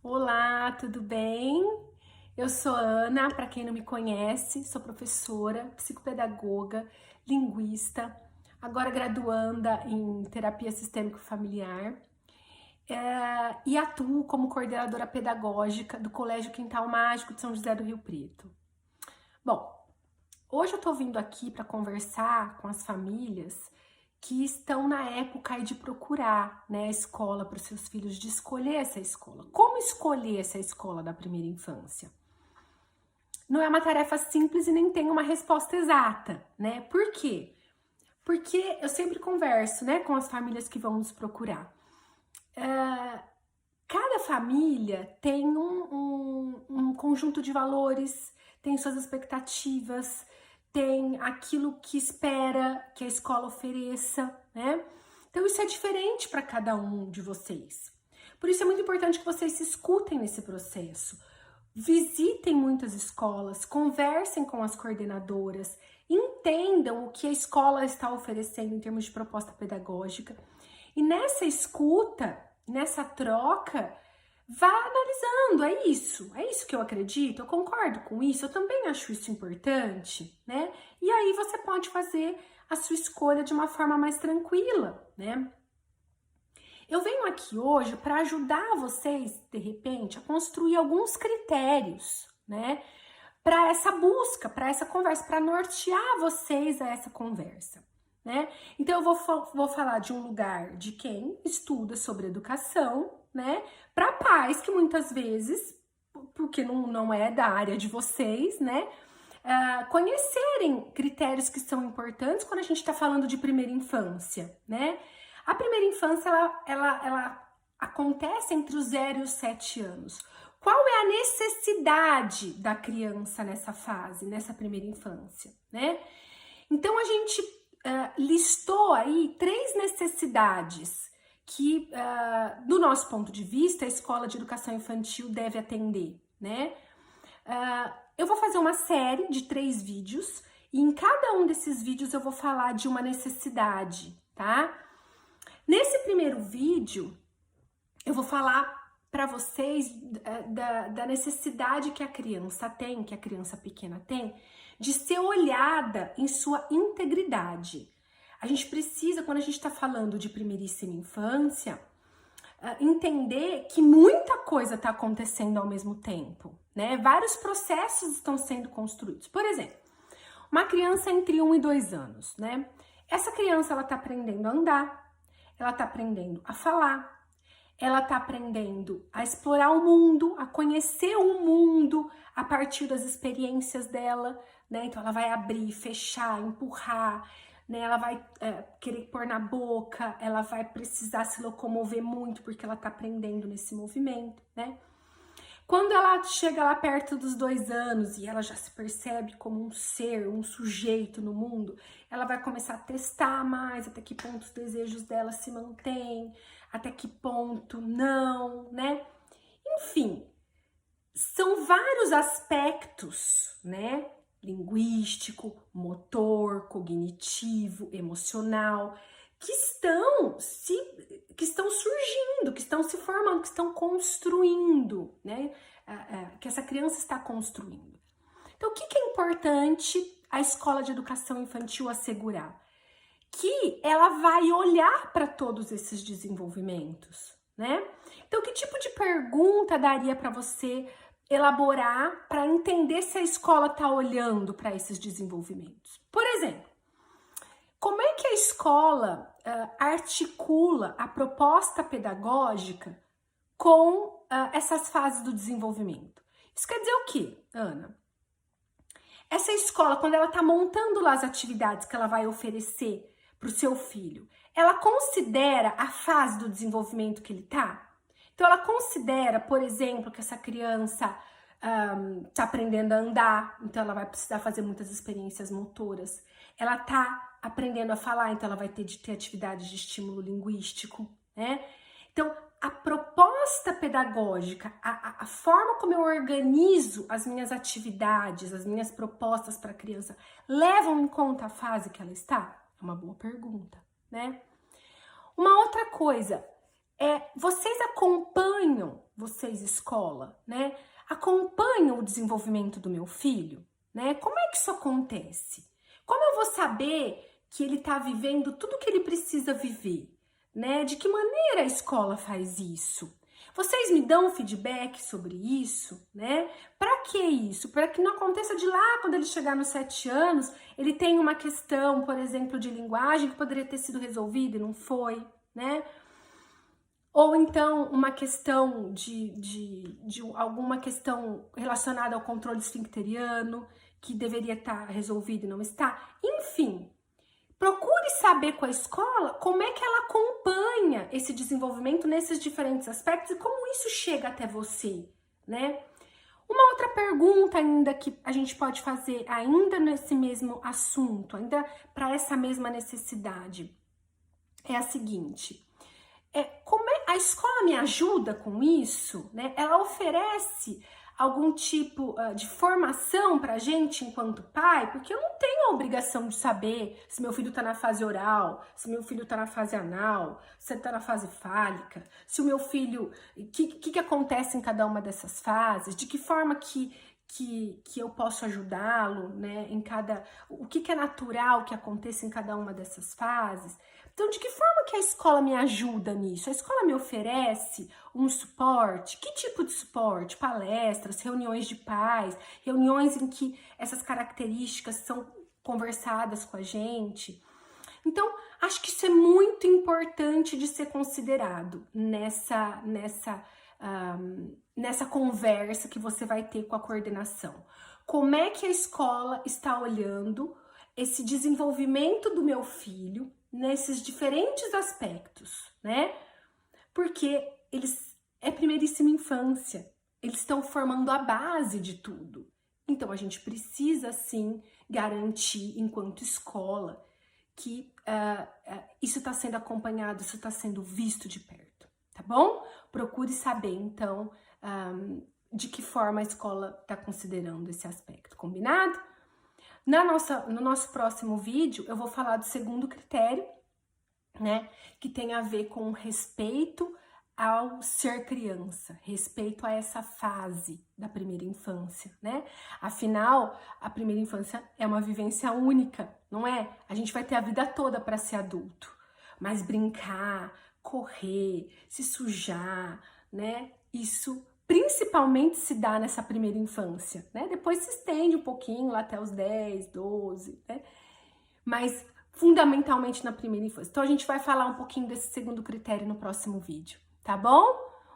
Olá, tudo bem? Eu sou Ana, para quem não me conhece, sou professora, psicopedagoga, linguista, agora graduanda em terapia sistêmico-familiar, e atuo como coordenadora pedagógica do Colégio Quintal Mágico de São José do Rio Preto. Bom, hoje eu tô vindo aqui para conversar com as famílias que estão na época aí de procurar, né, a escola para os seus filhos, de escolher essa escola. Como escolher essa escola da primeira infância? Não é uma tarefa simples e nem tem uma resposta exata, né? Por quê? Porque eu sempre converso, né, com as famílias que vão nos procurar. Cada família tem um conjunto de valores, tem suas expectativas, tem aquilo que espera que a escola ofereça, né? Então isso é diferente para cada um de vocês. Por isso é muito importante que vocês se escutem nesse processo. Visitem muitas escolas, conversem com as coordenadoras, entendam o que a escola está oferecendo em termos de proposta pedagógica. E nessa escuta, nessa troca, vá analisando, é isso que eu acredito, eu concordo com isso, eu também acho isso importante, né? E aí você pode fazer a sua escolha de uma forma mais tranquila, né? Eu venho aqui hoje para ajudar vocês, de repente, a construir alguns critérios, né? Para essa busca, para essa conversa, para nortear vocês a essa conversa, né? Então eu vou falar de um lugar de quem estuda sobre educação, né? Para pais que muitas vezes, porque não é da área de vocês, né? Conhecerem critérios que são importantes quando a gente está falando de primeira infância, né? A primeira infância, ela acontece entre os 0 e os 7 anos. Qual é a necessidade da criança nessa fase, nessa primeira infância, né? Então, a gente listou aí 3 necessidades que, do nosso ponto de vista, a escola de educação infantil deve atender, né? Eu vou fazer uma série de 3 vídeos e em cada um desses vídeos eu vou falar de uma necessidade, tá? Nesse primeiro vídeo, eu vou falar para vocês da necessidade que a criança tem, que a criança pequena tem, de ser olhada em sua integridade. A gente precisa, quando a gente está falando de primeiríssima infância, entender que muita coisa está acontecendo ao mesmo tempo, né? Vários processos estão sendo construídos. Por exemplo, uma criança entre 1 e 2 anos, né? Essa criança, ela está aprendendo a andar, ela está aprendendo a falar, ela está aprendendo a explorar o mundo, a conhecer o mundo a partir das experiências dela, né? Então ela vai abrir, fechar, empurrar, né? Ela vai querer pôr na boca, ela vai precisar se locomover muito porque ela está aprendendo nesse movimento, né? Quando ela chega lá perto dos 2 anos e ela já se percebe como um ser, um sujeito no mundo, ela vai começar a testar mais até que ponto os desejos dela se mantêm, até que ponto não, né? Enfim, são vários aspectos, né? Linguístico, motor, cognitivo, emocional, que estão surgindo, que estão se formando, que estão construindo, né? Que essa criança está construindo. Então, o que é importante a escola de educação infantil assegurar? Que ela vai olhar para todos esses desenvolvimentos, né? Então, que tipo de pergunta daria para você elaborar para entender se a escola está olhando para esses desenvolvimentos? Por exemplo, como é que a escola articula a proposta pedagógica com essas fases do desenvolvimento? Isso quer dizer o quê, Ana? Essa escola, quando ela está montando lá as atividades que ela vai oferecer para o seu filho, ela considera a fase do desenvolvimento que ele está? Então, ela considera, por exemplo, que essa criança está aprendendo a andar, então ela vai precisar fazer muitas experiências motoras. Ela está aprendendo a falar, então ela vai ter de ter atividades de estímulo linguístico, né? Então, a proposta pedagógica, a forma como eu organizo as minhas atividades, as minhas propostas para a criança, levam em conta a fase que ela está? É uma boa pergunta, né? Uma outra coisa, vocês acompanham, vocês, escola, né, acompanham o desenvolvimento do meu filho, né? Como é que isso acontece? Como eu vou saber que ele está vivendo tudo que ele precisa viver, né? De que maneira a escola faz isso? Vocês me dão feedback sobre isso, né? Para que isso? Para que não aconteça de lá, quando ele chegar nos 7 anos, ele tem uma questão, por exemplo, de linguagem que poderia ter sido resolvida e não foi, né? Ou então uma questão de alguma questão relacionada ao controle esfincteriano, que deveria estar resolvida e não está. Enfim, procure saber com a escola como é que ela acompanha esse desenvolvimento nesses diferentes aspectos e como isso chega até você, né? Uma outra pergunta ainda que a gente pode fazer ainda nesse mesmo assunto, ainda para essa mesma necessidade, é a seguinte: como a escola me ajuda com isso, né? Ela oferece algum tipo de formação pra gente enquanto pai, porque eu não tenho a obrigação de saber se meu filho tá na fase oral, se meu filho tá na fase anal, se ele tá na fase fálica, se o meu filho, que acontece em cada uma dessas fases, de que forma que eu posso ajudá-lo, né, o que é natural que aconteça em cada uma dessas fases. Então, de que forma que a escola me ajuda nisso? A escola me oferece um suporte? Que tipo de suporte? Palestras, reuniões de pais, reuniões em que essas características são conversadas com a gente. Então, acho que isso é muito importante de ser considerado nessa conversa que você vai ter com a coordenação. Como é que a escola está olhando esse desenvolvimento do meu filho nesses diferentes aspectos, né? Porque é primeiríssima infância, eles estão formando a base de tudo. Então, a gente precisa, sim, garantir, enquanto escola, que isso está sendo acompanhado, isso está sendo visto de perto, tá bom? Procure saber, então, de que forma a escola está considerando esse aspecto, combinado? No nosso próximo vídeo, eu vou falar do segundo critério, né, que tem a ver com respeito ao ser criança, respeito a essa fase da primeira infância, né? Afinal, a primeira infância é uma vivência única, não é? A gente vai ter a vida toda para ser adulto, mas brincar, correr, se sujar, né? Isso principalmente se dá nessa primeira infância, né? Depois se estende um pouquinho lá até os 10, 12, né? Mas fundamentalmente na primeira infância. Então a gente vai falar um pouquinho desse segundo critério no próximo vídeo, tá bom?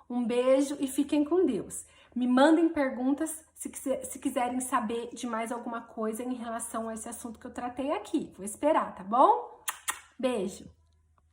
Um beijo e fiquem com Deus. Me mandem perguntas se quiserem saber de mais alguma coisa em relação a esse assunto que eu tratei aqui. Vou esperar, tá bom? Beijo!